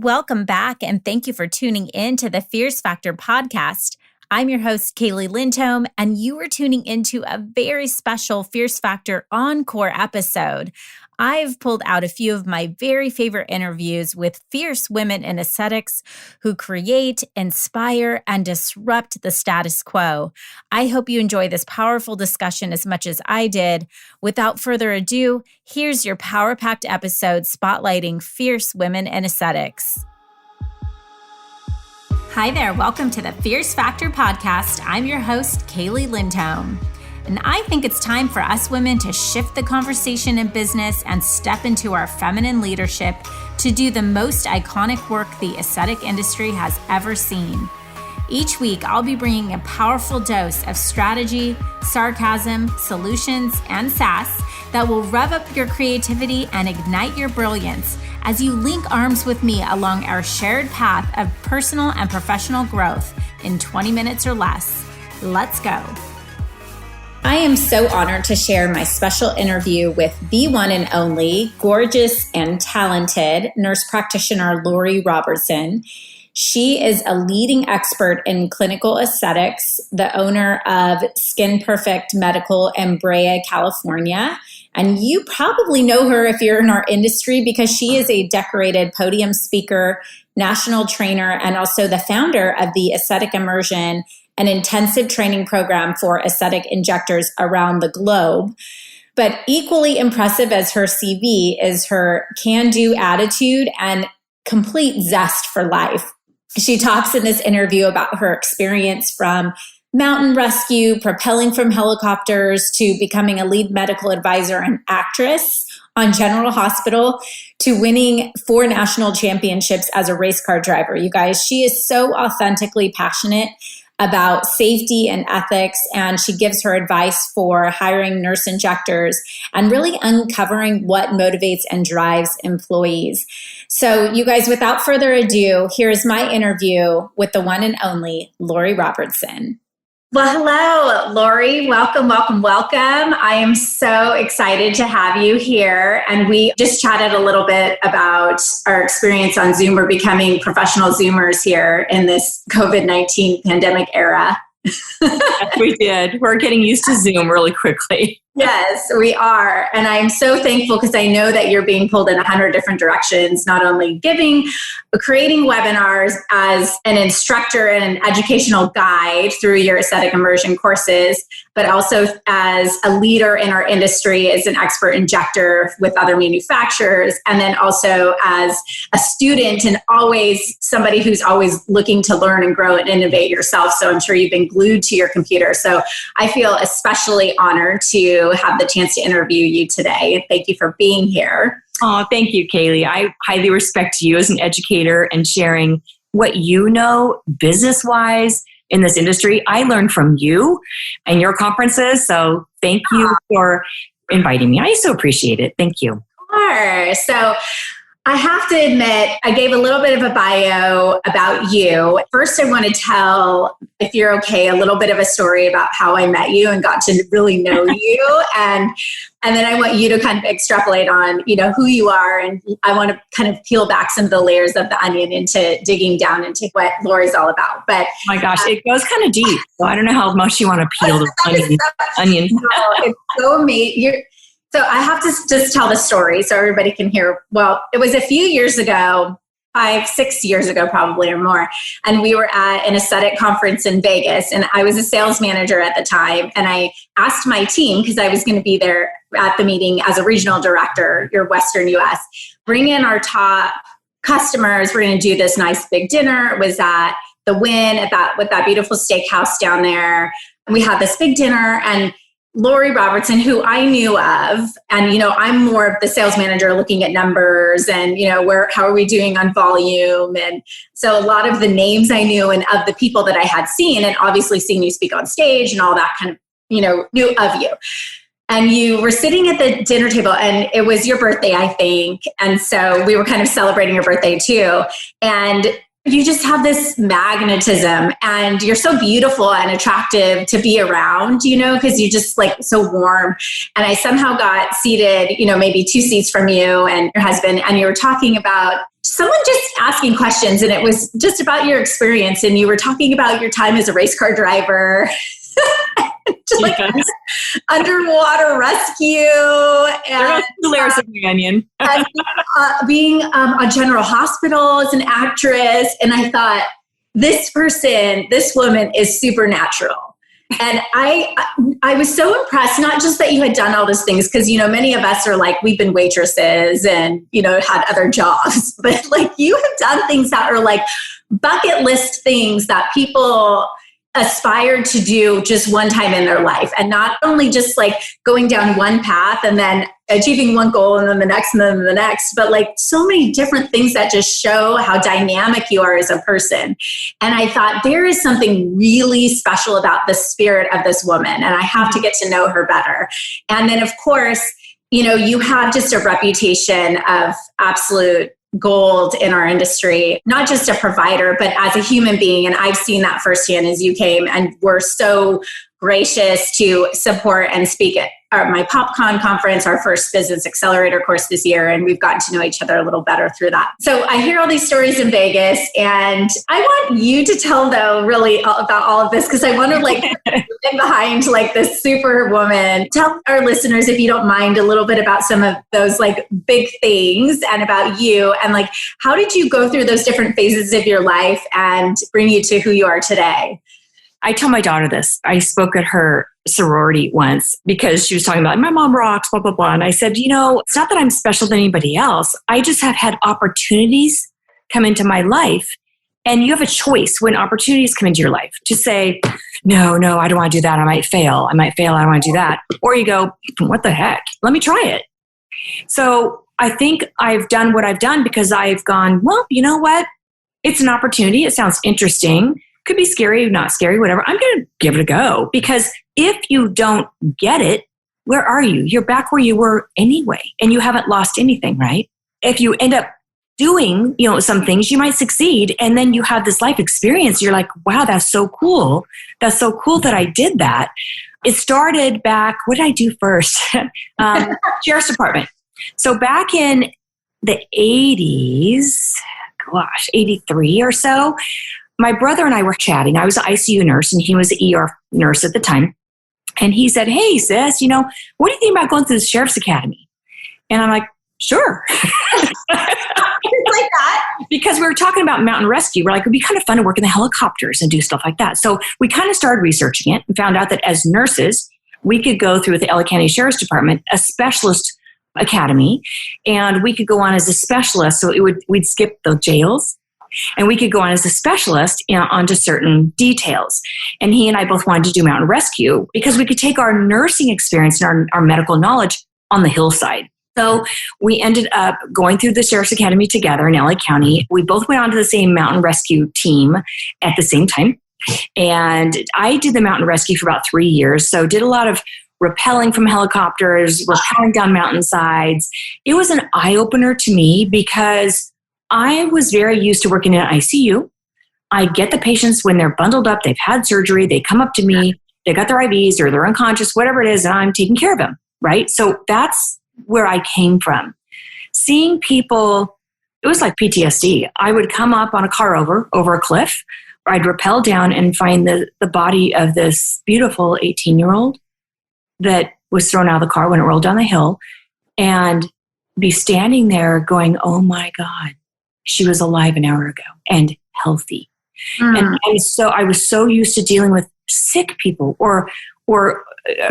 Welcome back, and thank you for tuning in to the Fierce Factor podcast. I'm your host, Kaylee Lindholm, and you are tuning into a very special Fierce Factor Encore episode. I've pulled out a few of my very favorite interviews with fierce women in aesthetics who create, inspire, and disrupt the status quo. I hope you enjoy this powerful discussion as much as I did. Without further ado, here's your power-packed episode spotlighting fierce women in aesthetics. Hi there, welcome to the Fierce Factor podcast. I'm your host, Kaylee Lindholm. And I think it's time for us women to shift the conversation in business and step into our feminine leadership to do the most iconic work the aesthetic industry has ever seen. Each week, I'll be bringing a powerful dose of strategy, sarcasm, solutions, and sass that will rev up your creativity and ignite your brilliance as you link arms with me along our shared path of personal and professional growth in 20 minutes or less. Let's go. I am so honored to share my special interview with the one and only gorgeous and talented nurse practitioner, Robertson. She is a leading expert in clinical aesthetics, the owner of Skin Perfect Medical in Brea, California. And you probably know her if you're in our industry because she is a decorated podium speaker, national trainer, and also the founder of the Aesthetic Immersion, an intensive training program for aesthetic injectors around the globe. But equally impressive as her CV is her can-do attitude and complete zest for life. She talks in this interview about her experience from mountain rescue, propelling from helicopters, to becoming a lead medical advisor and actress on General Hospital, to winning 4 national championships as a race car driver. You guys, she is so authentically passionate about safety and ethics, and she gives her advice for hiring nurse injectors and really uncovering what motivates and drives employees. So you guys, without further ado, here's my interview with the one and only Robertson. Well, hello, Lori. Welcome. I am so excited to have you here. And we just chatted a little bit about our experience on Zoom. We're becoming professional Zoomers here in this COVID-19 pandemic era. Yes, we did. We're getting used to Zoom really quickly. Yes, we are. And I'm so thankful because I know that you're being pulled in 100 different directions, not only creating webinars as an instructor and an educational guide through your aesthetic immersion courses, but also as a leader in our industry, as an expert injector with other manufacturers, and then also as a student and always somebody who's always looking to learn and grow and innovate yourself. So I'm sure you've been glued to your computer. So I feel especially honored to have the chance to interview you today. And thank you for being here. Oh, thank you, Kaylee. I highly respect you as an educator and sharing what you know business-wise in this industry. I learned from you and your conferences. So thank you for inviting me. I so appreciate it. Thank you. Sure. So I have to admit, I gave a little bit of a bio about you. First, I want to tell, if you're okay, a little bit of a story about how I met you and got to really know you. And then I want you to kind of extrapolate on, who you are. And I want to kind of peel back some of the layers of the onion into digging down into what Lori's all about. But oh my gosh, it goes kind of deep. So I don't know how much you want to peel the onion. No, it's so amazing. So I have to just tell the story so everybody can hear. Well, it was a few years ago, 5-6 years ago, probably or more. And we were at an aesthetic conference in Vegas, and I was a sales manager at the time. And I asked my team, because I was going to be there at the meeting as a regional director, your Western US, bring in our top customers. We're going to do this nice big dinner. It was at the Wynn with that beautiful steakhouse down there. And we had this big dinner, and Robertson, who I knew of, and, I'm more of the sales manager looking at numbers and, how are we doing on volume? And so a lot of the names I knew and of the people that I had seen, and obviously seeing you speak on stage and all that kind of, knew of you. And you were sitting at the dinner table, and it was your birthday, I think. And so we were kind of celebrating your birthday too. And You just have this magnetism, and you're so beautiful and attractive to be around, because you're just like so warm. And I somehow got seated, maybe 2 seats from you and your husband, and you were talking about someone just asking questions, and it was just about your experience. And you were talking about your time as a race car driver. Like underwater rescue and layers of the onion. and being on General Hospital as an actress. And I thought, this woman is supernatural. And I was so impressed, not just that you had done all those things, because, many of us are like, we've been waitresses and, had other jobs, but like you have done things that are like bucket list things that people aspired to do just one time in their life, and not only just like going down one path and then achieving one goal and then the next and then the next, but like so many different things that just show how dynamic you are as a person. And I thought, there is something really special about the spirit of this woman, and I have to get to know her better. And then of course, you have just a reputation of absolute gold in our industry, not just a provider, but as a human being. And I've seen that firsthand as you came and were so gracious to support and speak at my PopCon conference, our first business accelerator course this year. And we've gotten to know each other a little better through that. So I hear all these stories in Vegas, and I want you to tell though really about all of this, because I want to like get behind like this super woman. Tell our listeners, if you don't mind, a little bit about some of those like big things and about you, and like, how did you go through those different phases of your life and bring you to who you are today? I tell my daughter this. I spoke at her sorority once because she was talking about my mom rocks, blah, blah, blah. And I said, it's not that I'm special than anybody else. I just have had opportunities come into my life. And you have a choice when opportunities come into your life to say, no, I don't want to do that. I might fail. I don't want to do that. Or you go, what the heck? Let me try it. So I think I've done what I've done because I've gone, well, you know what? It's an opportunity. It sounds interesting. Could be scary, not scary, whatever. I'm going to give it a go, because if you don't get it, where are you? You're back where you were anyway, and you haven't lost anything, right? If you end up doing, some things, you might succeed, and then you have this life experience. You're like, wow, that's so cool. That's so cool that I did that. It started back, what did I do first? Sheriff's Department. So back in the 80s, 83 or so, my brother and I were chatting. I was an ICU nurse and he was an ER nurse at the time. And he said, hey, sis, what do you think about going through the Sheriff's Academy? And I'm like, sure. Like that. Because we were talking about mountain rescue. We're like, it'd be kind of fun to work in the helicopters and do stuff like that. So we kind of started researching it and found out that as nurses, we could go through the LA County Sheriff's Department, a specialist academy, and we could go on as a specialist. So we'd skip the jails. And we could go on as a specialist onto certain details. And he and I both wanted to do mountain rescue because we could take our nursing experience and our medical knowledge on the hillside. So we ended up going through the Sheriff's Academy together in LA County. We both went on to the same mountain rescue team at the same time. And I did the mountain rescue for about 3 years. So did a lot of rappelling from helicopters, rappelling down mountainsides. It was an eye-opener to me because I was very used to working in an ICU. I get the patients when they're bundled up, they've had surgery, they come up to me, they got their IVs or they're unconscious, whatever it is, and I'm taking care of them, right? So that's where I came from. Seeing people, it was like PTSD. I would come up on a car over a cliff, or I'd rappel down and find the body of this beautiful 18-year-old that was thrown out of the car when it rolled down the hill, and be standing there going, oh my God, she was alive an hour ago and healthy. And I was so used to dealing with sick people or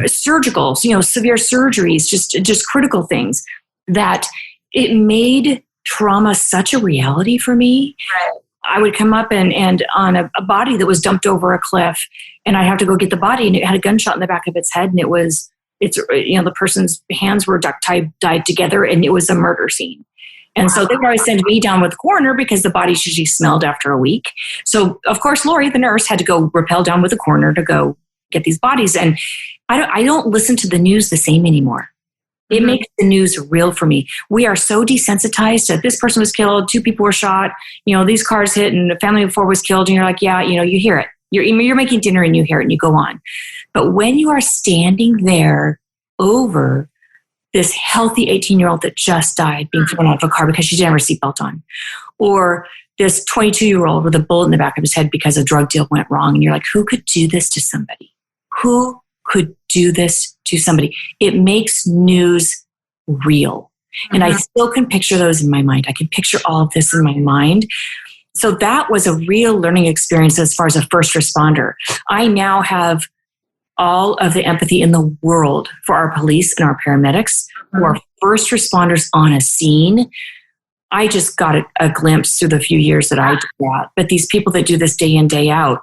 surgicals, severe surgeries, just critical things, that it made trauma such a reality for me. Right. I would come up and on a body that was dumped over a cliff, and I'd have to go get the body, and it had a gunshot in the back of its head, and the person's hands were duct tied together, and it was a murder scene. And so they would always send me down with the coroner because the body's usually smelled after a week. So, of course, Lori, the nurse, had to go rappel down with the coroner to go get these bodies. And I don't listen to the news the same anymore. It makes the news real for me. We are so desensitized that this person was killed, 2 people were shot, these cars hit and a family of 4 was killed. And you're like, yeah, you hear it. You're making dinner and you hear it and you go on. But when you are standing there over this healthy 18-year-old that just died being thrown out of a car because she didn't have her seatbelt on, or this 22-year-old with a bullet in the back of his head because a drug deal went wrong, and you're like, who could do this to somebody? Who could do this to somebody? It makes news real. And I still can picture those in my mind. I can picture all of this in my mind. So that was a real learning experience as far as a first responder. I now have all of the empathy in the world for our police and our paramedics who are first responders on a scene. I just got a glimpse through the few years that I did that. But these people that do this day in, day out,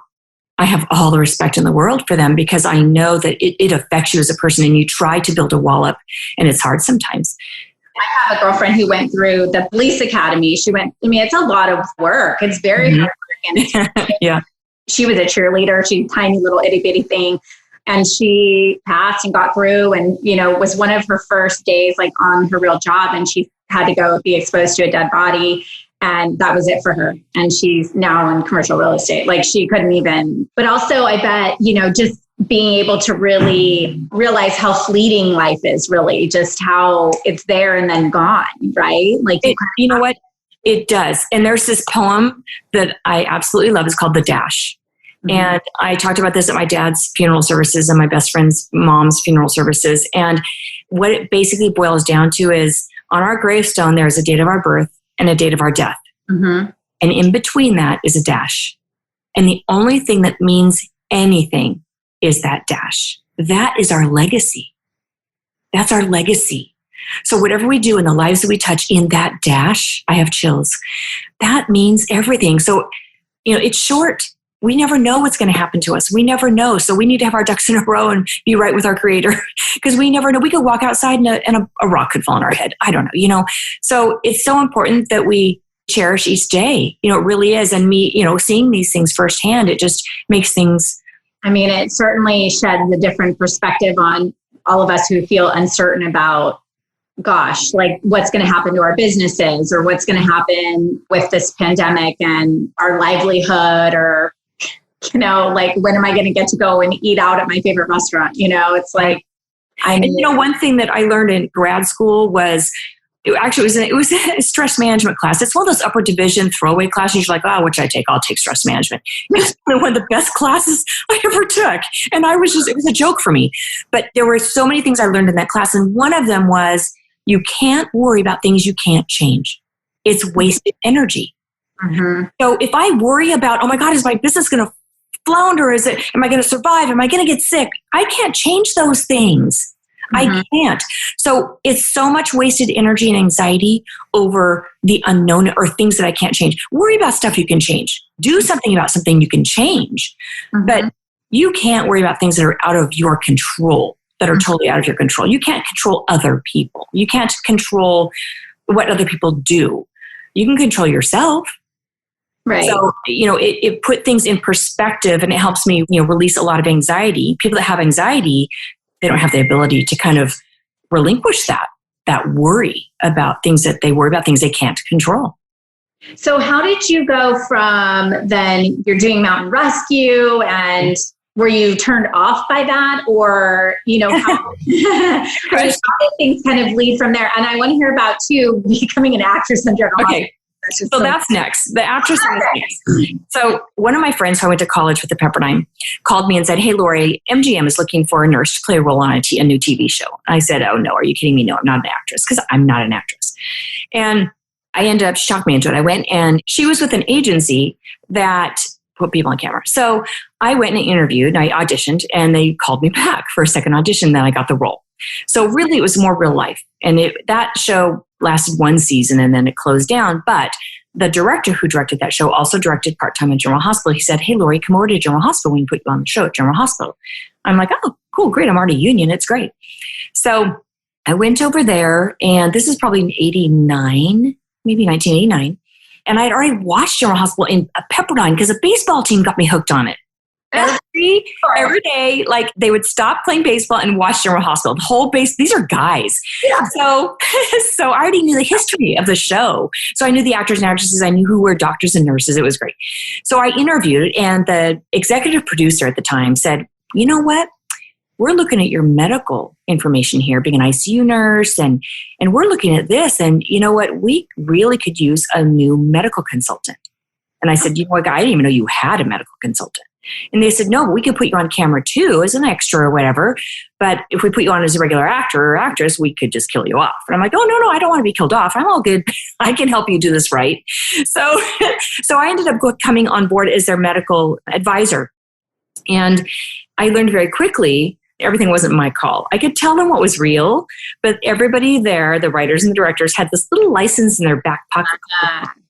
I have all the respect in the world for them because I know that it affects you as a person, and you try to build a wall up, and it's hard sometimes. I have a girlfriend who went through the police academy. It's a lot of work. It's very hard work. Yeah. She was a cheerleader. She's a tiny little itty bitty thing. And she passed and got through, and, was one of her first days like on her real job. And she had to go be exposed to a dead body. And that was it for her. And she's now in commercial real estate. Like, she couldn't even, but also I bet, just being able to really realize how fleeting life is, really just how it's there and then gone, right? Like, you know what? It does. And there's this poem that I absolutely love. It's called The Dash. And I talked about this at my dad's funeral services and my best friend's mom's funeral services. And what it basically boils down to is, on our gravestone, there's a date of our birth and a date of our death. And in between that is a dash. And the only thing that means anything is that dash. That is our legacy. That's our legacy. So whatever we do in the lives that we touch in that dash, I have chills. That means everything. So, it's short. We never know what's going to happen to us. We never know. So we need to have our ducks in a row and be right with our Creator, because we never know. We could walk outside and a rock could fall on our head. I don't know, So it's so important that we cherish each day. It really is. And me, seeing these things firsthand, it just makes things. It certainly sheds a different perspective on all of us who feel uncertain about, gosh, like what's going to happen to our businesses, or what's going to happen with this pandemic and our livelihood, or like, when am I going to get to go and eat out at my favorite restaurant? It's like, one thing that I learned in grad school was, it was a stress management class. It's one of those upper division throwaway classes. You're like, what should I take? I'll take stress management. It's one of the best classes I ever took. And it was a joke for me. But there were so many things I learned in that class. And one of them was, you can't worry about things you can't change. It's wasted energy. So if I worry about, oh my God, is my business going to flounder? Am I going to survive? Am I going to get sick? I can't change those things. I can't. So it's so much wasted energy and anxiety over the unknown or things that I can't change. Worry about stuff you can change. Do something about something you can change. But you can't worry about things that are out of your control, that are totally out of your control. You can't control other people. You can't control what other people do. You can control yourself. Right. So, it put things in perspective, and it helps me, release a lot of anxiety. People that have anxiety, they don't have the ability to kind of relinquish that worry about things that they worry about, things they can't control. So how did you go from then you're doing mountain rescue, and were you turned off by that, or, how did things kind of lead from there? And I want to hear about too, becoming an actress in general. Okay. So that's next. The actress is next. So one of my friends who I went to college with at Pepperdine called me and said, "Hey, Lori, MGM is looking for a nurse to play a role on a new TV show." I said, "Oh, no, are you kidding me? No, I'm not an actress," because I'm not an actress. And I ended up, she talked me into it. I went, and she was with an agency that put people on camera. So I went and interviewed, and I auditioned, and they called me back for a second audition. Then I got the role. So really, it was more real life. And that show lasted one season, and then it closed down. But the director who directed that show also directed part-time at General Hospital. He said, "Hey, Lori, come over to General Hospital. We can put you on the show at General Hospital." I'm like, "Oh, cool, great. I'm already union. It's great." So I went over there, and this is probably in 89, maybe 1989. And I had already watched General Hospital in Pepperdine because a baseball team got me hooked on it. every day, like they would stop playing baseball and watch General Hospital. The whole base, these are guys. Yeah. So I already knew the history of the show. So I knew the actors and actresses. I knew who were doctors and nurses. It was great. So I interviewed, and the executive producer at the time said, you know what? We're looking at your medical information here, being an ICU nurse, and we're looking at this, and you know what? We really could use a new medical consultant. And I said, you know what, I didn't even know you had a medical consultant. And they said, no, but we could put you on camera too as an extra or whatever. But if we put you on as a regular actor or actress, we could just kill you off. And I'm like, oh, no, I don't want to be killed off. I'm all good. I can help you do this right. So I ended up coming on board as their medical advisor. And I learned very quickly everything wasn't my call. I could tell them what was real, but everybody there, the writers and the directors, had this little license in their back pocket,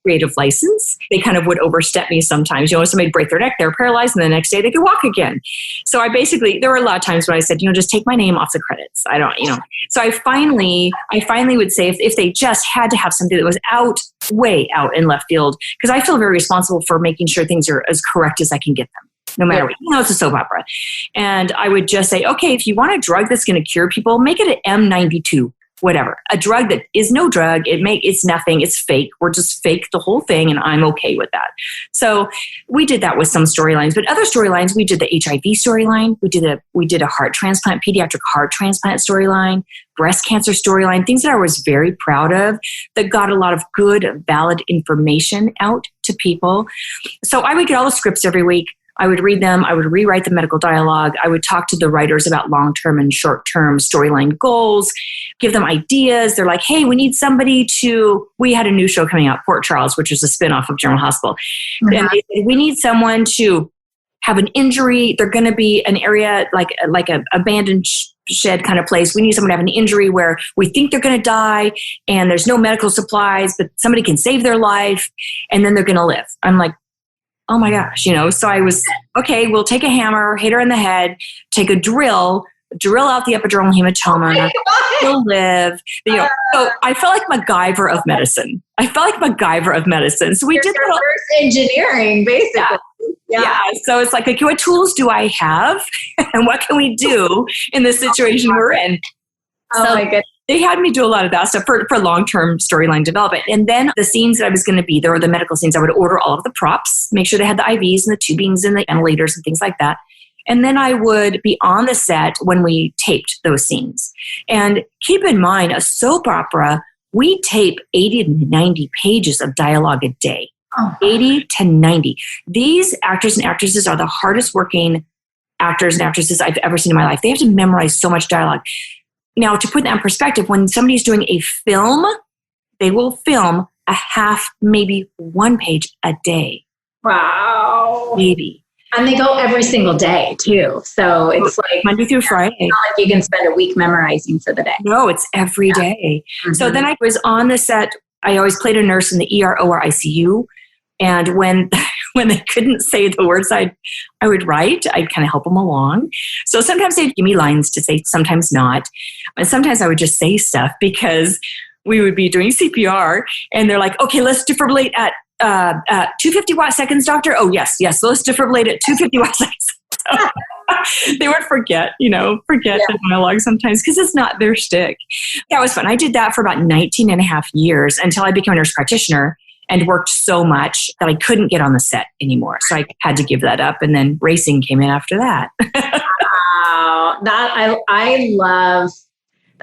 creative license. They kind of would overstep me sometimes. You know, somebody break their neck, they're paralyzed, and the next day they could walk again. So there were a lot of times when I said, just take my name off the credits. I don't, So I finally would say if they just had to have something that was way out in left field, because I feel very responsible for making sure things are as correct as I can get them. No matter what, it's a soap opera. And I would just say, okay, if you want a drug that's going to cure people, make it an M92, whatever. A drug that is no drug, it's nothing, it's fake. We're just fake the whole thing, and I'm okay with that. So we did that with some storylines, but other storylines, we did the HIV storyline, we did a heart transplant, pediatric heart transplant storyline, breast cancer storyline, things that I was very proud of that got a lot of good, valid information out to people. So I would get all the scripts every week. I would read them. I would rewrite the medical dialogue. I would talk to the writers about long-term and short-term storyline goals, give them ideas. They're like, hey, we need somebody we had a new show coming out, Port Charles, which is a spinoff of General Hospital. Mm-hmm. And they said, we need someone to have an injury. They're going to be an area like a abandoned shed kind of place. We need someone to have an injury where we think they're going to die and there's no medical supplies, but somebody can save their life and then they're going to live. I'm like, oh my gosh, so I was, okay, we'll take a hammer, hit her in the head, take a drill out the epidural hematoma, she'll live. So I felt like MacGyver of medicine. So we did reverse engineering, basically. Yeah. So it's like, okay, what tools do I have? And what can we do in the situation we're in? Oh my goodness. They had me do a lot of that stuff for long-term storyline development. And then the scenes that I was going to be there, or the medical scenes, I would order all of the props, make sure they had the IVs and the tubings and the ventilators and things like that. And then I would be on the set when we taped those scenes. And keep in mind, a soap opera, we tape 80 to 90 pages of dialogue a day. 80 to 90. These actors and actresses are the hardest working actors and actresses I've ever seen in my life. They have to memorize so much dialogue. Now, to put that in perspective, when somebody's doing a film, they will film a half, maybe 1 page a day. Wow. Maybe. And they go every single day, too. So it's like Monday through Friday. It's not like you can spend a week memorizing for the day. No, it's every day. Mm-hmm. So then I was on the set. I always played a nurse in the ER, OR, ICU. And when they couldn't say the words I would write, I'd kind of help them along. So sometimes they'd give me lines to say, sometimes not. And sometimes I would just say stuff because we would be doing CPR and they're like, okay, let's defibrillate at 250 watt seconds, doctor. Oh, yes. Let's defibrillate at 250 watt seconds. So they would forget the dialogue sometimes because it's not their shtick. That was fun. I did that for about 19 and a half years until I became a nurse practitioner and worked so much that I couldn't get on the set anymore. So I had to give that up. And then racing came in after that. Wow.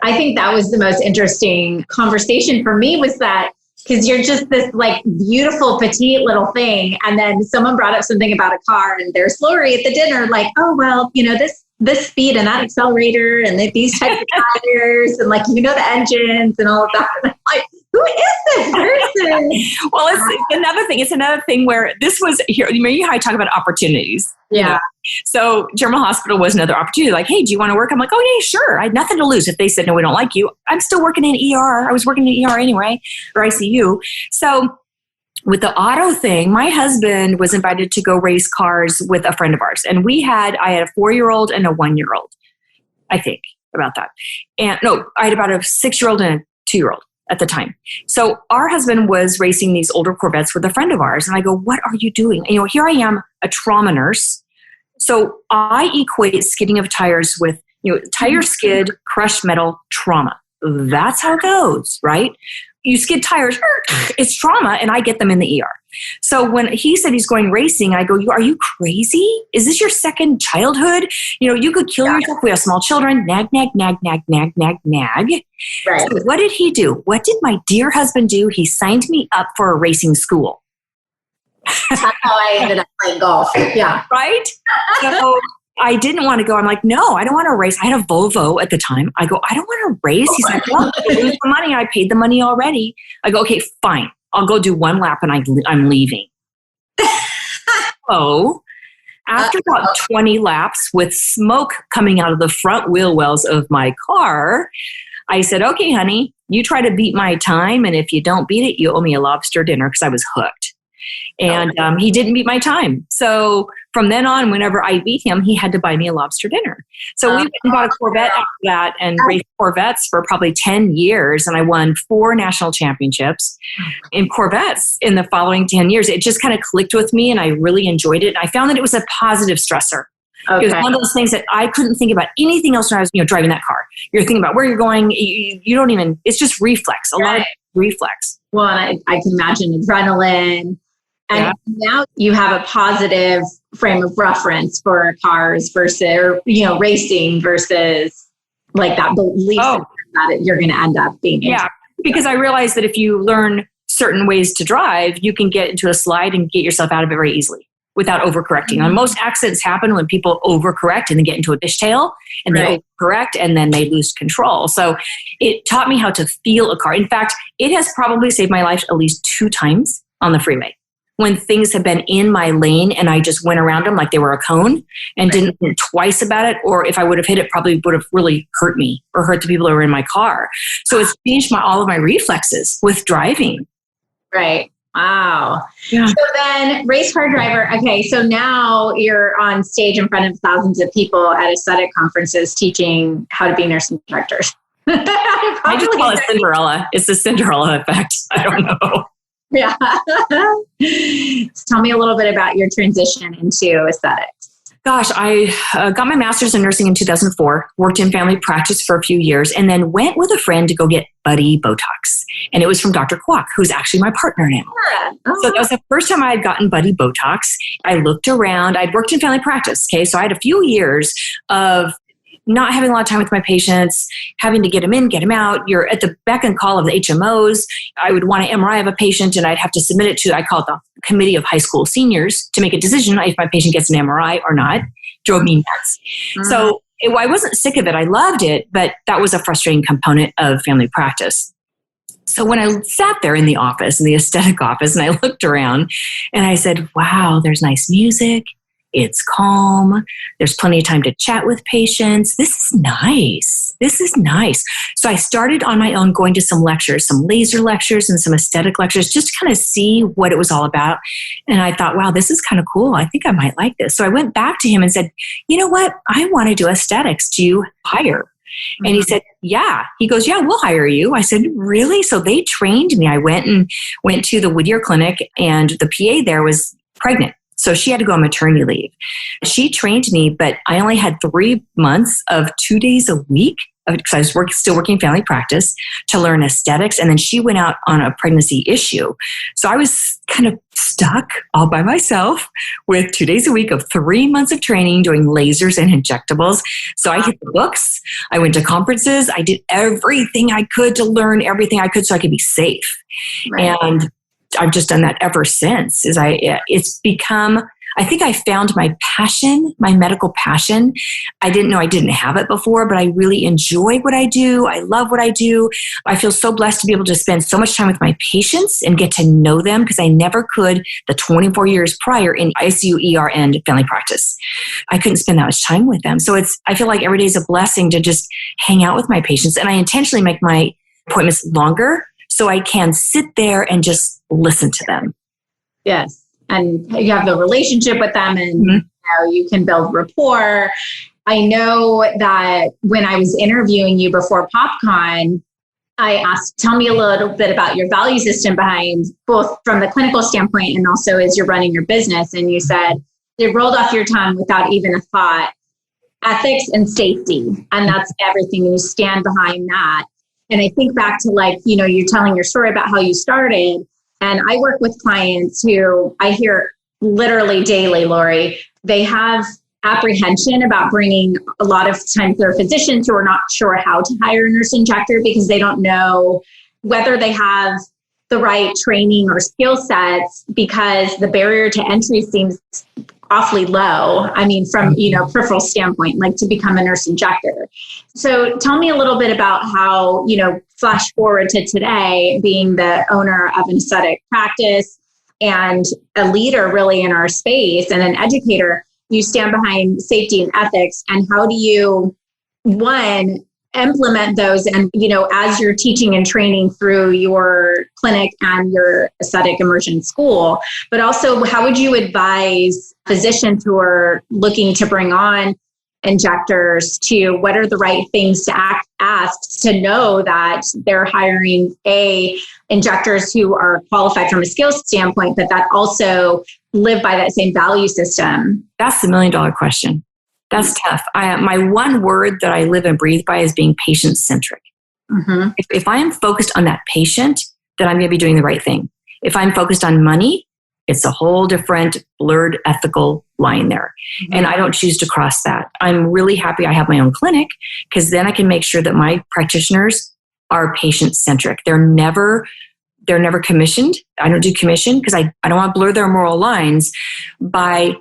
I think that was the most interesting conversation for me was that because you're just this like beautiful, petite little thing. And then someone brought up something about a car and there's Lori at the dinner, like, oh, well, this speed and that accelerator and these types of tires and the engines and all of that. And I'm like, who is this person? Well, it's another thing where this was here. Remember how I talk about opportunities? Yeah. So General Hospital was another opportunity. Like, hey, do you want to work? I'm like, oh, yeah, sure. I had nothing to lose. If they said, no, we don't like you. I'm still working in ER. I was working in ER anyway, or ICU. So with the auto thing, my husband was invited to go race cars with a friend of ours. And I had a 4-year-old and a 1-year-old, I think, about that. And no, I had about a 6-year-old and a 2-year-old at the time. So our husband was racing these older Corvettes with a friend of ours. And I go, what are you doing? And, here I am, a trauma nurse, So I equate skidding of tires with, tire skid, crushed metal, trauma. That's how it goes, right? You skid tires, it's trauma, and I get them in the ER. So when he said he's going racing, I go, are you crazy? Is this your second childhood? You could kill yourself. We have small children. Nag, nag, nag, nag, nag, nag, nag. Right. So what did he do? What did my dear husband do? He signed me up for a racing school. That's how I ended up playing golf. Yeah. Right? So I didn't want to go. I'm like, no, I don't want to race. I had a Volvo at the time. I go, I don't want to race. He's like, well, you lose the money. I paid the money already. I go, okay, fine. I'll go do one lap and I'm leaving. So after about 20 laps with smoke coming out of the front wheel wells of my car, I said, okay, honey, you try to beat my time. And if you don't beat it, you owe me a lobster dinner, because I was hooked. And he didn't beat my time. So from then on, whenever I beat him, he had to buy me a lobster dinner. So we went and bought a Corvette after that and raced Corvettes for probably 10 years. And I won 4 national championships in Corvettes in the following 10 years. It just kind of clicked with me and I really enjoyed it. And I found that it was a positive stressor. Okay. It was one of those things that I couldn't think about anything else when I was driving that car. You're thinking about where you're going. You don't even, it's just reflex, a lot of reflex. Well, and I can imagine adrenaline. And now you have a positive frame of reference for cars versus, racing versus like that belief that you're going to end up being. Yeah, because I realized that if you learn certain ways to drive, you can get into a slide and get yourself out of it very easily without overcorrecting. Mm-hmm. And most accidents happen when people overcorrect and they get into a fishtail and they overcorrect and then they lose control. So it taught me how to feel a car. In fact, it has probably saved my life at least 2 times on the freeway, when things have been in my lane and I just went around them like they were a cone and didn't think twice about it. Or if I would have hit it, probably would have really hurt me or hurt the people that were in my car. So it's changed all of my reflexes with driving. Right. Wow. Yeah. So then race car driver. Okay. So now you're on stage in front of thousands of people at aesthetic conferences teaching how to be nurse instructors. I just call it Cinderella. It's the Cinderella effect. I don't know. Yeah. Tell me a little bit about your transition into aesthetics. Gosh, I got my master's in nursing in 2004, worked in family practice for a few years, and then went with a friend to go get buddy Botox. And it was from Dr. Kwok, who's actually my partner now. Yeah. Uh-huh. So that was the first time I had gotten buddy Botox. I looked around. I'd worked in family practice, okay? So I had a few years of not having a lot of time with my patients, having to get them in, get them out. You're at the beck and call of the HMOs. I would want an MRI of a patient and I'd have to submit it to, I call it the committee of high school seniors to make a decision if my patient gets an MRI or not. Drove me nuts. Mm-hmm. So I wasn't sick of it. I loved it, but that was a frustrating component of family practice. So when I sat there in the office, in the aesthetic office, and I looked around and I said, wow, there's nice music. It's calm. There's plenty of time to chat with patients. This is nice. This is nice. So I started on my own going to some lectures, some laser lectures and some aesthetic lectures, just to kind of see what it was all about. And I thought, wow, this is kind of cool. I think I might like this. So I went back to him and said, you know what? I want to do aesthetics. Do you hire? And he said, yeah. He goes, yeah, we'll hire you. I said, really? So they trained me. I went to the Whittier Clinic, and the PA there was pregnant. So she had to go on maternity leave. She trained me, but I only had 3 months of 2 days a week, because I was still working family practice, to learn aesthetics. And then she went out on a pregnancy issue. So I was kind of stuck all by myself with 2 days a week of 3 months of training doing lasers and injectables. So I hit the books. I went to conferences. I did everything I could to learn everything I could so I could be safe. Right. And I've just done that ever since. It's become, I think I found my passion, my medical passion. I didn't know I didn't have it before, but I really enjoy what I do. I love what I do. I feel so blessed to be able to spend so much time with my patients and get to know them, because I never could the 24 years prior in ICU, ER, and family practice. I couldn't spend that much time with them. So I feel like every day is a blessing to just hang out with my patients. And I intentionally make my appointments longer so I can sit there and just listen to them. Yes. And you have the relationship with them, and you can build rapport. I know that when I was interviewing you before PopCon, I asked, tell me a little bit about your value system behind, both from the clinical standpoint and also as you're running your business. And you said, it rolled off your tongue without even a thought. Ethics and safety. And that's everything. You stand behind that. And I think back to like, you know, you're telling your story about how you started. And I work with clients who I hear literally daily, Lori, they have apprehension about bringing a lot of times their physicians who are not sure how to hire a nurse injector because they don't know whether they have the right training or skill sets because the barrier to entry seems awfully low. I mean, from, you know, peripheral standpoint, like to become a nurse injector. So tell me a little bit about how, you know, flash forward to today, being the owner of an aesthetic practice and a leader really in our space and an educator, you stand behind safety and ethics. And how do you, one, implement those and, you know, as you're teaching and training through your clinic and your aesthetic immersion school, but also how would you advise physicians who are looking to bring on injectors to what are the right things to ask to know that they're hiring injectors who are qualified from a skills standpoint, but that also live by that same value system? That's the $1 million question. That's tough. My one word that I live and breathe by is being patient-centric. Mm-hmm. If I am focused on that patient, then I'm going to be doing the right thing. If I'm focused on money, it's a whole different blurred ethical line there. Mm-hmm. And I don't choose to cross that. I'm really happy I have my own clinic because then I can make sure that my practitioners are patient-centric. They're never commissioned. I don't do commission because I don't want to blur their moral lines by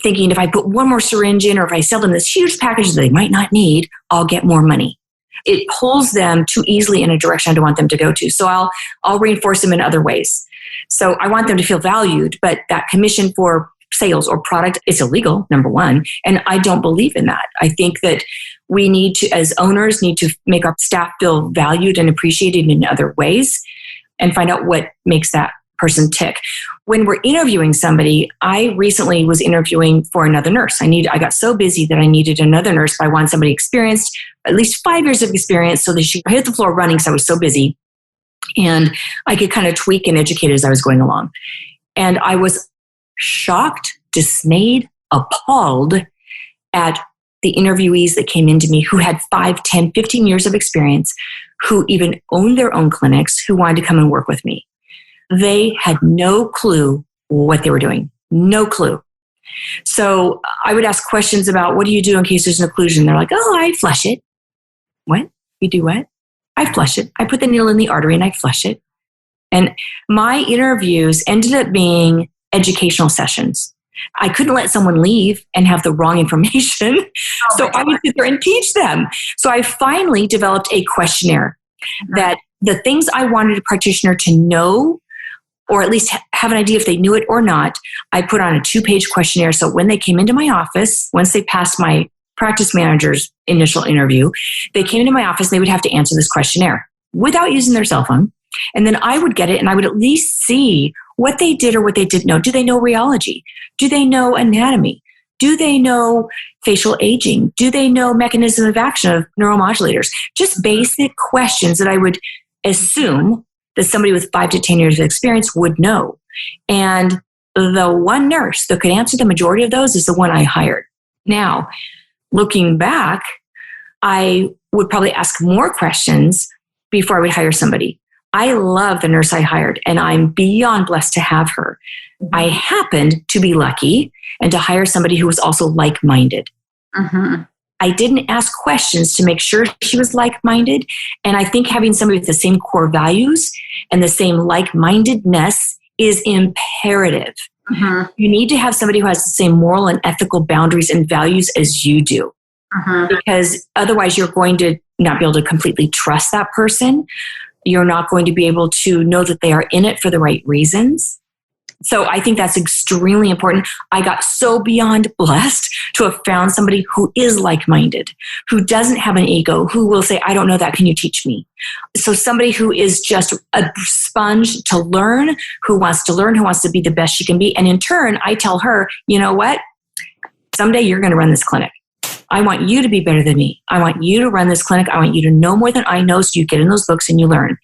thinking if I put one more syringe in or if I sell them this huge package that they might not need, I'll get more money. It pulls them too easily in a direction I don't want them to go to. So I'll reinforce them in other ways. So I want them to feel valued, but that commission for sales or product is illegal, number one. And I don't believe in that. I think that we need to, as owners, need to make our staff feel valued and appreciated in other ways and find out what makes that person tick. When we're interviewing somebody, I recently was interviewing for another nurse. I got so busy that I needed another nurse, but I wanted somebody experienced, at least 5 years of experience so that she hit the floor running because I was so busy. And I could kind of tweak and educate as I was going along. And I was shocked, dismayed, appalled at the interviewees that came into me who had 5, 10, 15 years of experience, who even owned their own clinics, who wanted to come and work with me. They had no clue what they were doing. No clue. So I would ask questions about, what do you do in case there's an occlusion? They're like, oh, I flush it. What? You do what? I flush it. I put the needle in the artery and I flush it. And my interviews ended up being educational sessions. I couldn't let someone leave and have the wrong information. So I would sit there and teach them. So I finally developed a questionnaire that the things I wanted a practitioner to know, or at least have an idea if they knew it or not, I put on a 2-page questionnaire. So when they came into my office, once they passed my practice manager's initial interview, they came into my office and they would have to answer this questionnaire without using their cell phone. And then I would get it and I would at least see what they did or what they didn't know. Do they know rheology? Do they know anatomy? Do they know facial aging? Do they know mechanism of action of neuromodulators? Just basic questions that I would assume that somebody with 5 to 10 years of experience would know. And the one nurse that could answer the majority of those is the one I hired. Now, looking back, I would probably ask more questions before I would hire somebody. I love the nurse I hired, and I'm beyond blessed to have her. Mm-hmm. I happened to be lucky and to hire somebody who was also like-minded. Mm-hmm. I didn't ask questions to make sure she was like-minded. And I think having somebody with the same core values and the same like-mindedness is imperative. Mm-hmm. You need to have somebody who has the same moral and ethical boundaries and values as you do. Mm-hmm. Because otherwise you're going to not be able to completely trust that person. You're not going to be able to know that they are in it for the right reasons. So I think that's extremely important. I got so beyond blessed to have found somebody who is like-minded, who doesn't have an ego, who will say, I don't know that, can you teach me? So somebody who is just a sponge to learn, who wants to be the best she can be. And in turn, I tell her, you know what? Someday you're going to run this clinic. I want you to be better than me. I want you to run this clinic. I want you to know more than I know, so you get in those books and you learn.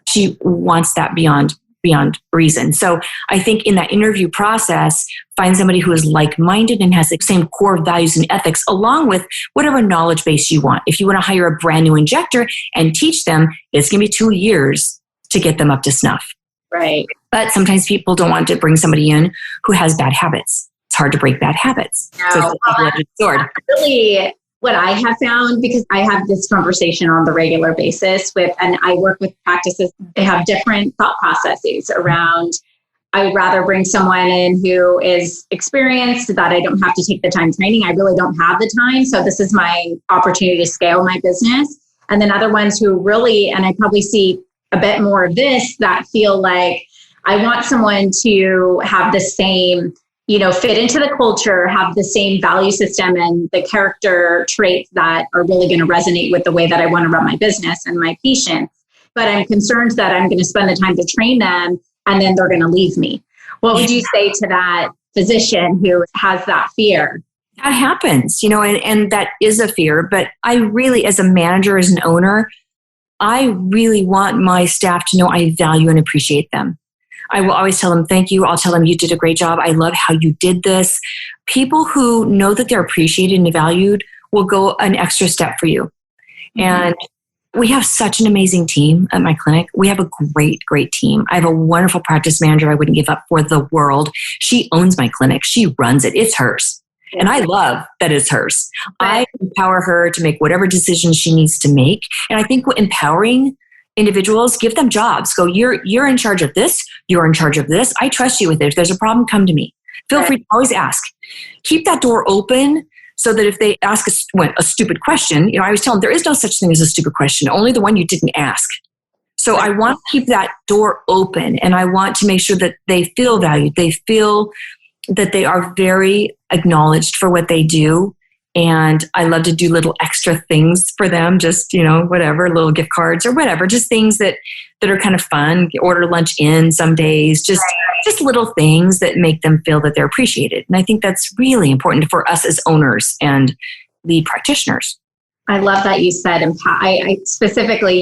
She wants that beyond beyond reason. So I think in that interview process, find somebody who is like-minded and has the same core values and ethics, along with whatever knowledge base you want. If you want to hire a brand new injector and teach them, it's going to be 2 years to get them up to snuff. Right. But sometimes people don't want to bring somebody in who has bad habits. It's hard to break bad habits. No, so it's that's really what I have found, because I have this conversation on the regular basis and I work with practices. They have different thought processes around, I would rather bring someone in who is experienced, that I don't have to take the time training. I really don't have the time. So this is my opportunity to scale my business. And then other ones who really, and I probably see a bit more of this, that feel like I want someone to have the same, fit into the culture, have the same value system and the character traits that are really going to resonate with the way that I want to run my business and my patients. But I'm concerned that I'm going to spend the time to train them and then they're going to leave me. What would you say to that physician who has that fear? That happens, and that is a fear. But I really, as a manager, as an owner, I really want my staff to know I value and appreciate them. I will always tell them, thank you. I'll tell them, you did a great job. I love how you did this. People who know that they're appreciated and valued will go an extra step for you. Mm-hmm. And we have such an amazing team at my clinic. We have a great, great team. I have a wonderful practice manager I wouldn't give up for the world. She owns my clinic. She runs it. It's hers. And I love that it's hers. I empower her to make whatever decisions she needs to make. And I think empowering individuals, give them jobs. Go, you're in charge of this. You're in charge of this. I trust you with it. If there's a problem, come to me. Feel free to always ask. Keep that door open so that if they ask a stupid question, I always tell them there is no such thing as a stupid question, only the one you didn't ask. So I want to keep that door open, and I want to make sure that they feel valued. They feel that they are very acknowledged for what they do. And I love to do little extra things for them, just, whatever, little gift cards or whatever, just things that are kind of fun. Order lunch in some days, just little things that make them feel that they're appreciated. And I think that's really important for us as owners and lead practitioners. I love that you said, I specifically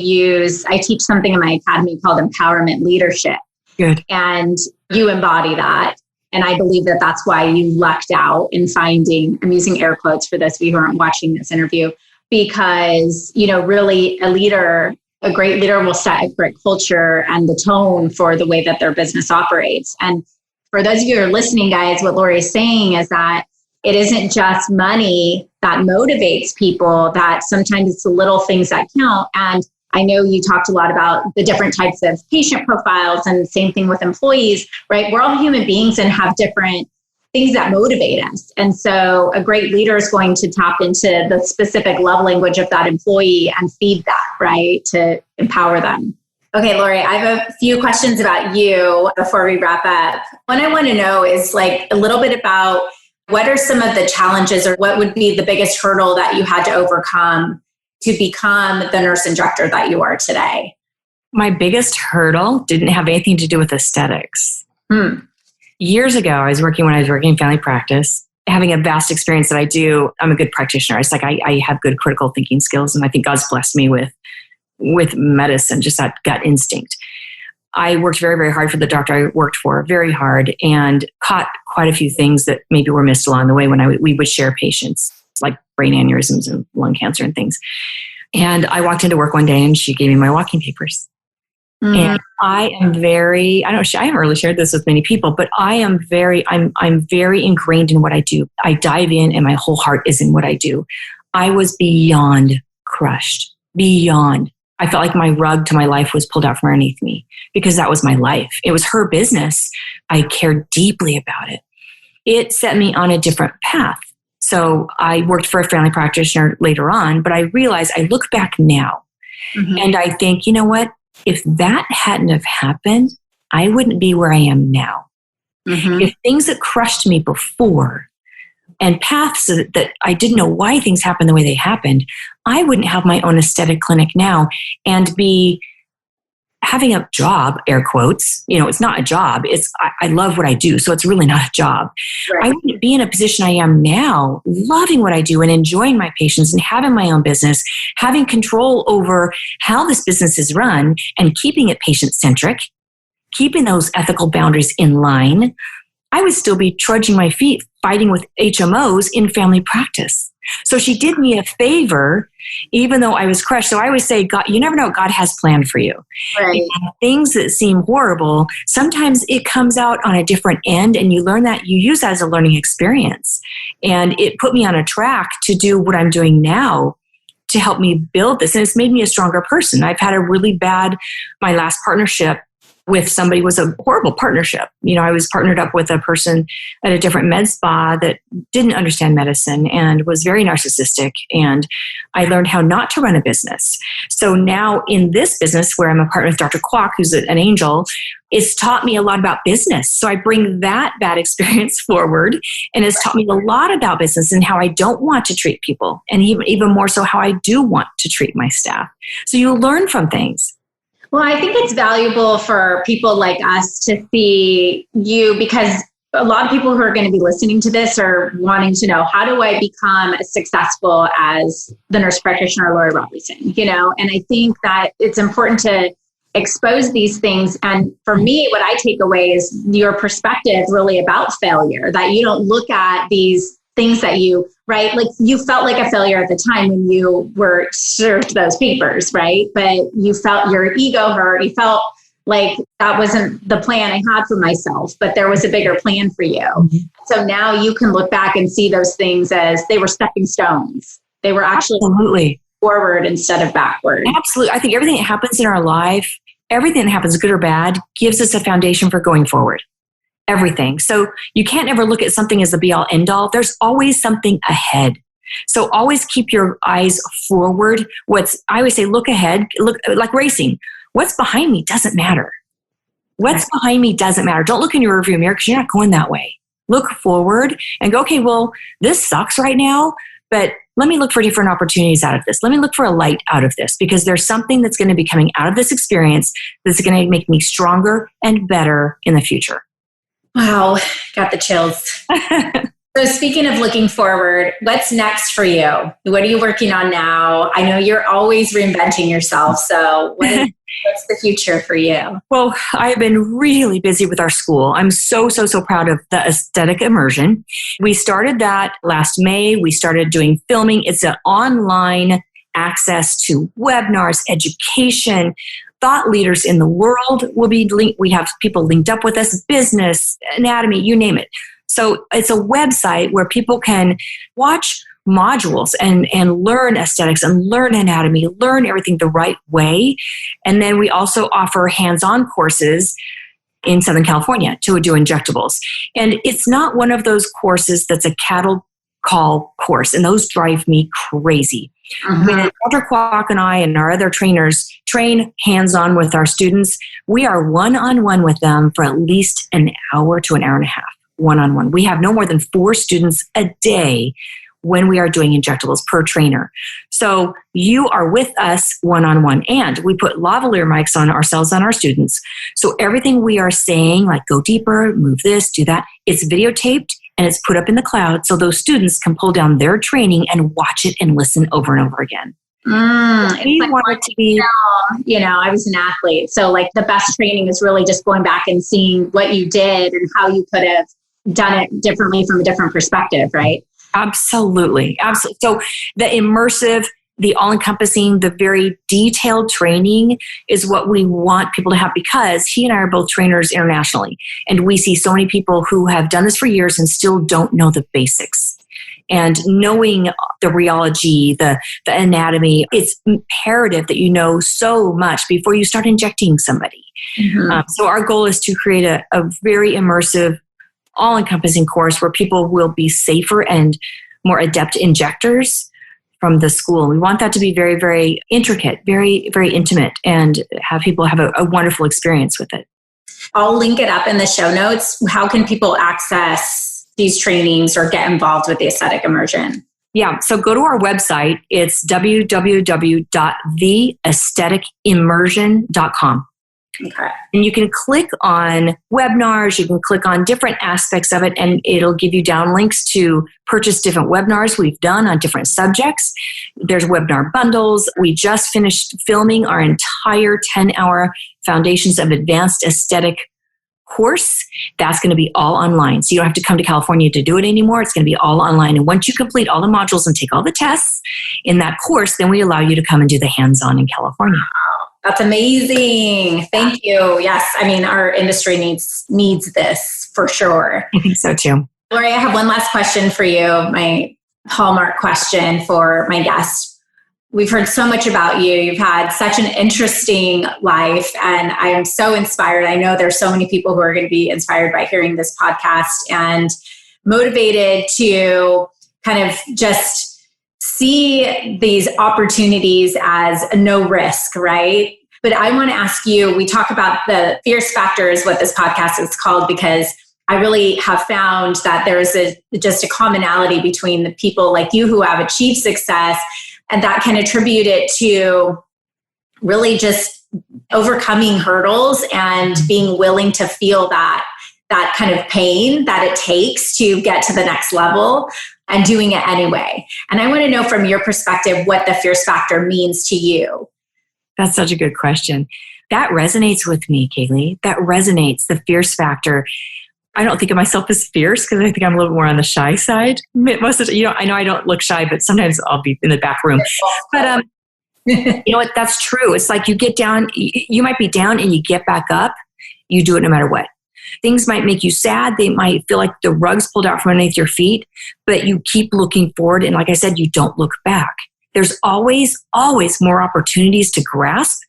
I teach something in my academy called empowerment leadership. Good. And you embody that. And I believe that that's why you lucked out in finding, I'm using air quotes for those of you who aren't watching this interview, because, really a great leader will set a great culture and the tone for the way that their business operates. And for those of you who are listening, guys, what Lori is saying is that it isn't just money that motivates people, that sometimes it's the little things that count. And I know you talked a lot about the different types of patient profiles, and same thing with employees, right? We're all human beings and have different things that motivate us. And so a great leader is going to tap into the specific love language of that employee and feed that, right? To empower them. Okay, Lori, I have a few questions about you before we wrap up. What I want to know is a little bit about what are some of the challenges, or what would be the biggest hurdle that you had to overcome to become the nurse injector that you are today? My biggest hurdle didn't have anything to do with aesthetics. Years ago, when I was working in family practice, having a vast experience that I do, I'm a good practitioner. It's I have good critical thinking skills, and I think God's blessed me with medicine, just that gut instinct. I worked very, very hard for the doctor I worked for, very hard, and caught quite a few things that maybe were missed along the way when we would share patients, like brain aneurysms and lung cancer and things. And I walked into work one day and she gave me my walking papers. Mm-hmm. And I am very, I haven't really shared this with many people, but I'm very ingrained in what I do. I dive in and my whole heart is in what I do. I was beyond crushed, beyond. I felt like my rug to my life was pulled out from underneath me because that was my life. It was her business. I cared deeply about it. It set me on a different path. So I worked for a family practitioner later on, but I realized, I look back now and I think, you know what? If that hadn't have happened, I wouldn't be where I am now. If things that crushed me before and paths that I didn't know why things happened the way they happened, I wouldn't have my own aesthetic clinic now and be having a job, air quotes. It's not a job. I love what I do. So it's really not a job. Right. I wouldn't be in a position I am now, loving what I do and enjoying my patients and having my own business, having control over how this business is run and keeping it patient-centric, keeping those ethical boundaries in line, I would still be trudging my feet, fighting with HMOs in family practice. So she did me a favor, even though I was crushed. So I always say, God, you never know what God has planned for you. Right. And things that seem horrible, sometimes it comes out on a different end, and you learn that, you use that as a learning experience. And it put me on a track to do what I'm doing now to help me build this. And it's made me a stronger person. I've had a really bad, my last partnership with somebody was a horrible partnership. I was partnered up with a person at a different med spa that didn't understand medicine and was very narcissistic. And I learned how not to run a business. So now in this business where I'm a partner with Dr. Kwok, who's an angel, it's taught me a lot about business. So I bring that bad experience forward, and it's taught me a lot about business and how I don't want to treat people, and even more so how I do want to treat my staff. So you learn from things. Well, I think it's valuable for people like us to see you, because a lot of people who are going to be listening to this are wanting to know, how do I become as successful as the nurse practitioner Lori Robertson? And I think that it's important to expose these things. And for me, what I take away is your perspective really about failure, that you don't look at these things that you, right? Like you felt like a failure at the time when you were served those papers, right? But you felt your ego hurt. You felt like that wasn't the plan I had for myself, but there was a bigger plan for you. Mm-hmm. So now you can look back and see those things as they were stepping stones. They were actually Absolutely forward instead of backward. Absolutely. I think everything that happens in our life, everything that happens, good or bad, gives us a foundation for going forward. Everything. So you can't ever look at something as the be all end all. There's always something ahead. So always keep your eyes forward. I always say, look ahead, look like racing. What's behind me doesn't matter. What's behind me doesn't matter. Don't look in your rearview mirror because you're not going that way. Look forward and go, okay, well, this sucks right now, but let me look for different opportunities out of this. Let me look for a light out of this, because there's something that's going to be coming out of this experience that's going to make me stronger and better in the future. Wow, got the chills. So speaking of looking forward, what's next for you? What are you working on now? I know you're always reinventing yourself. So what's the future for you? Well, I've been really busy with our school. I'm so proud of the Aesthetic Immersion. We started that last May. We started doing filming. It's an online access to webinars, education. Thought leaders in the world will be linked. We have people linked up with us, business, anatomy, you name it. So it's a website where people can watch modules and learn aesthetics and learn anatomy, learn everything the right way. And then we also offer hands-on courses in Southern California to do injectables. And it's not one of those courses that's a cattle call course, and those drive me crazy. Mm-hmm. When Dr. Kwok and I and our other trainers train hands-on with our students, we are one-on-one with them for at least an hour to an hour and a half, one-on-one. We have no more than 4 students a day when we are doing injectables per trainer. So you are with us one-on-one, and we put lavalier mics on ourselves and our students. So everything we are saying, like go deeper, move this, do that, it's videotaped and it's put up in the cloud so those students can pull down their training and watch it and listen over and over again. We want it to be, I was an athlete. So like the best training is really just going back and seeing what you did and how you could have done it differently from a different perspective, right? Absolutely. Absolutely. So the immersive, the all-encompassing, the very detailed training is what we want people to have, because he and I are both trainers internationally. And we see so many people who have done this for years and still don't know the basics. And knowing the rheology, the anatomy, it's imperative that you know so much before you start injecting somebody. Mm-hmm. So our goal is to create a very immersive, all-encompassing course where people will be safer and more adept injectors from the school. We want that to be very, very intricate, very, very intimate, and have people have a wonderful experience with it. I'll link it up in the show notes. How can people access these trainings or get involved with the Aesthetic Immersion? Yeah, so go to our website. It's www.theaestheticimmersion.com. Okay. And you can click on webinars, you can click on different aspects of it, and it'll give you down links to purchase different webinars we've done on different subjects. There's webinar bundles. We just finished filming our entire 10-hour Foundations of Advanced Aesthetic course. That's going to be all online. So you don't have to come to California to do it anymore. It's going to be all online. And once you complete all the modules and take all the tests in that course, then we allow you to come and do the hands-on in California. That's amazing. Thank you. Yes. I mean, our industry needs this for sure. I think so too. Lori, I have one last question for you. My hallmark question for my guest. We've heard so much about you. You've had such an interesting life, and I am so inspired. I know there's so many people who are going to be inspired by hearing this podcast and motivated to kind of just see these opportunities as a no risk, right? But I want to ask you, we talk about the Fierce Factor is what this podcast is called, because I really have found that there's just a commonality between the people like you who have achieved success, and that can attribute it to really just overcoming hurdles and being willing to feel that kind of pain that it takes to get to the next level and doing it anyway. And I want to know from your perspective what the Fierce Factor means to you. That's such a good question. That resonates with me, Kaylee. That resonates, the Fierce Factor. I don't think of myself as fierce because I think I'm a little more on the shy side. Most of the, I know I don't look shy, but sometimes I'll be in the back room. But you know what? That's true. It's like you get down, you might be down and you get back up. You do it no matter what. Things might make you sad. They might feel like the rug's pulled out from underneath your feet, but you keep looking forward. And like I said, you don't look back. There's always more opportunities to grasp.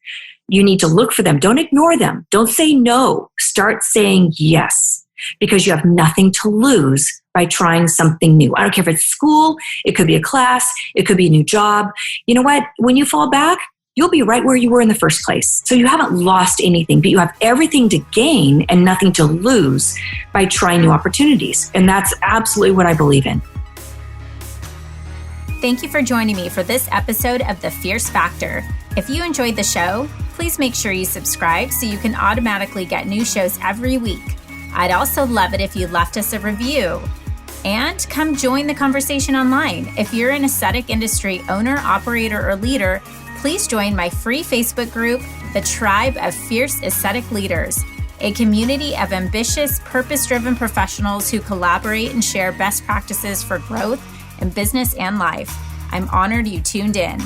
You need to look for them. Don't ignore them. Don't say no. Start saying yes, because you have nothing to lose by trying something new. I don't care if it's school, it could be a class, it could be a new job. You know what? When you fall back, you'll be right where you were in the first place. So you haven't lost anything, but you have everything to gain and nothing to lose by trying new opportunities. And that's absolutely what I believe in. Thank you for joining me for this episode of The Fierce Factor. If you enjoyed the show, please make sure you subscribe so you can automatically get new shows every week. I'd also love it if you left us a review. And come join the conversation online. If you're an aesthetic industry owner, operator, or leader, please join my free Facebook group, The Tribe of Fierce Aesthetic Leaders, a community of ambitious, purpose-driven professionals who collaborate and share best practices for growth in business and life. I'm honored you tuned in.